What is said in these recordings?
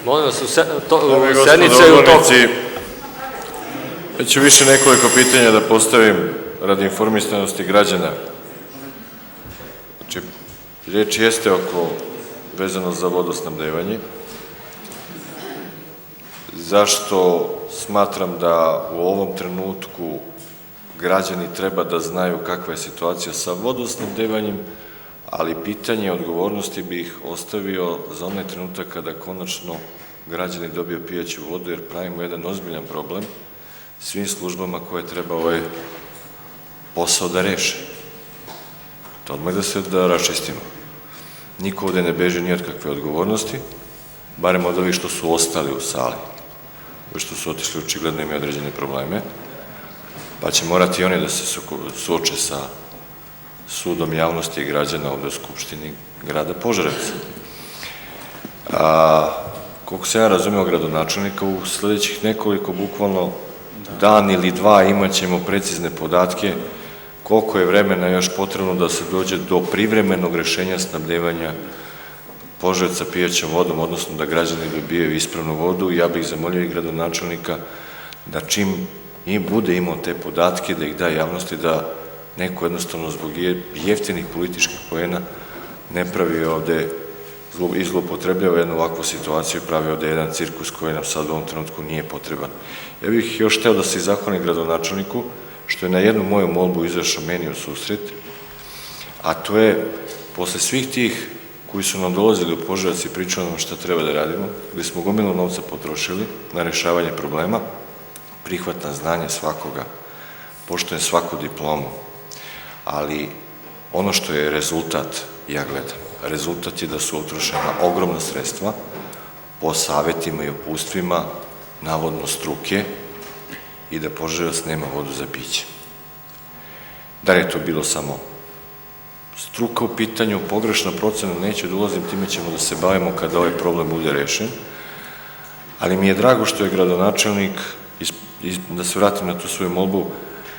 Molim vas, sednica je u toku. Ja ću više nekoliko pitanja da postavim radi informisanosti građana. Znači, riječ jeste vezano za vodosnabdevanje. Zašto smatram da u ovom trenutku građani treba da znaju kakva je situacija sa vodosnabdevanjem, ali pitanje odgovornosti bih ostavio za onaj trenutak kada konačno građani dobiju pijaću vodu, jer pravimo jedan ozbiljan problem svim službama koje treba ovaj posao da reše. To odmah da raščistimo. Niko ovde ne beži ni od kakve odgovornosti, barem od ovih što su ostali u sali. Ovi što su otišli očigledno imaju određene probleme, pa će morati i oni da se suoče sa sudom javnosti i građana ovde u Skupštini grada Požarevca. Koliko se ja razumeo gradonačelnika, u sledećih nekoliko, bukvalno dan ili dva, imat ćemo precizne podatke koliko je vremena još potrebno da se dođe do privremenog rešenja snabdevanja Požarevca pijaćom vodom, odnosno da građani dobijaju ispravnu vodu. Ja bih zamolio i gradonačelnika da čim bude imao te podatke, da ih da javnosti, da neko jednostavno zbog jeftinih političkih poena ne pravi ovde i zloupotrebljava jednu ovakvu situaciju i pravi ovde jedan cirkus koji nam sad u ovom trenutku nije potreban. Ja bih još hteo da se zahvalim gradonačelniku što je na jednu moju molbu izašao meni u susret, a to je posle svih tih koji su nam dolazili u Požarevac i pričali nam šta treba da radimo, gde smo gomilu novca potrošili na rešavanje problema, prihvatam znanje svakoga, poštujem svaku diplomu, ali ono što je rezultat, ja gledam, rezultat je da su utrošena ogromna sredstva po savetima i uputstvima, navodno struke, i da Požarevac nema vodu za piće. Da li je to bilo samo struka u pitanju, pogrešna procena, neću da ulazim, time ćemo da se bavimo kada ovaj problem bude rešen, ali mi je drago što je gradonačelnik, da se vratim na tu svoju molbu,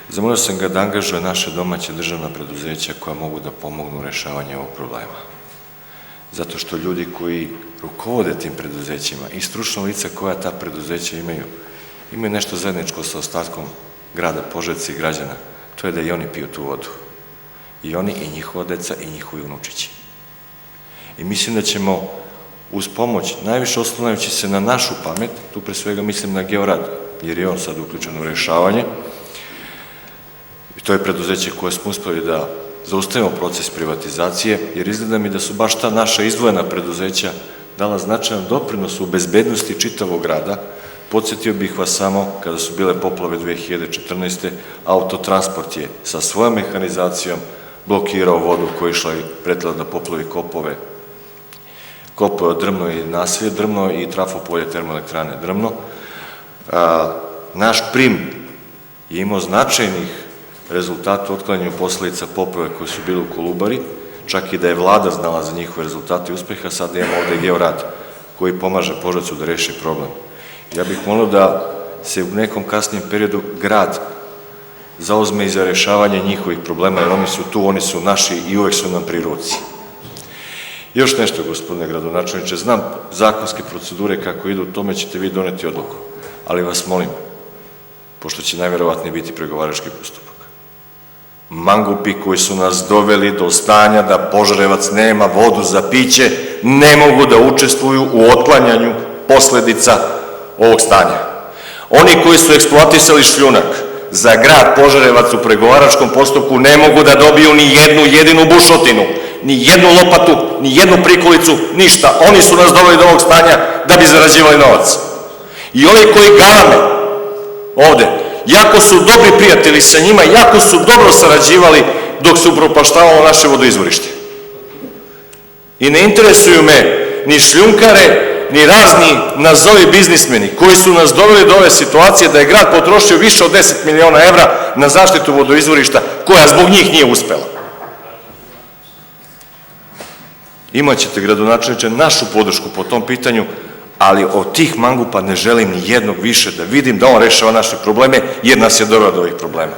zamolio sam ga da angažuje naše domaće državna preduzeća koja mogu da pomognu u rešavanju ovog problema. Zato što ljudi koji rukovode tim preduzećima i stručna lica koja ta preduzeća imaju nešto zajedničko sa ostatkom grada Požarevca i građana, to je da i oni piju tu vodu. I oni, i njihova deca, i njihovi unučići. I mislim da ćemo uz pomoć, najviše oslanjajući se na našu pamet, tu pre svega mislim na Georad, jer je on sad uključen u rešavanje, i to je preduzeće koje smo uspeli da zaustavimo proces privatizacije, jer izgleda mi da su baš ta naša izdvojena preduzeća dala značajan doprinos u bezbednosti čitavog grada. Podsjetio bih vas samo, kada su bile poplave 2014. Autotransport je sa svojom mehanizacijom blokirao vodu koja je išla i pretila da poplavi kopove od Drmno i naselje Drmno i trafopolje termoelektrane Drmno. Naš prim je imao značajnih rezultata u otklanjanju posledica poplave koje su bile u Kolubari, čak i da je vlada znala za njihove rezultate i uspeha, sad imamo ovde Georad koji pomaže Požarevcu da reši problem. Ja bih molio da se u nekom kasnijem periodu grad zauzme i za rešavanje njihovih problema, jer oni su tu, oni su naši i uvek su nam pri ruci. Još nešto, gospodine gradonačelniče, znam zakonske procedure kako idu, u tome ćete vi doneti odluku, ali vas molim, pošto će najverovatnije biti pregovarački postupak, mangupi koji su nas doveli do stanja da Požarevac nema vodu za piće, ne mogu da učestvuju u otklanjanju posledica ovog stanja. Oni koji su eksploatisali šljunak za grad Požarevac u pregovaračkom postupku ne mogu da dobiju ni jednu jedinu bušotinu, ni jednu lopatu, ni jednu prikolicu, ništa. Oni su nas doveli do ovog stanja da bi zarađivali novac. I ovi koji galame ovde, jako su dobri prijatelji sa njima, jako su dobro sarađivali dok se upropaštavalo naše vodoizvorište. I ne interesuju me ni šljunkare, ni razni nazovi biznismeni koji su nas doveli do ove situacije da je grad potrošio više od 10 miliona evra na zaštitu vodoizvorišta koja zbog njih nije uspela. Imaćete, gradonačelniče, našu podršku po tom pitanju, ali od tih mangupa ne želim ni jednog više da vidim da on rešava naše probleme, jer nas je doveo do ovih problema.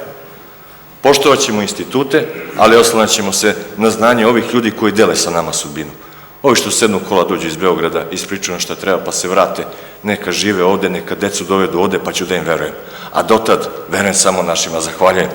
Poštovat ćemo institute, ali oslanjat ćemo se na znanje ovih ljudi koji dele sa nama sudbinu. Ovi što sednu kola dođu iz Beograda, ispričaju nam šta treba pa se vrate, neka žive ovde, neka decu dovedu ovde pa ću da im verujem. A dotad verujem samo našima. Zahvaljujem.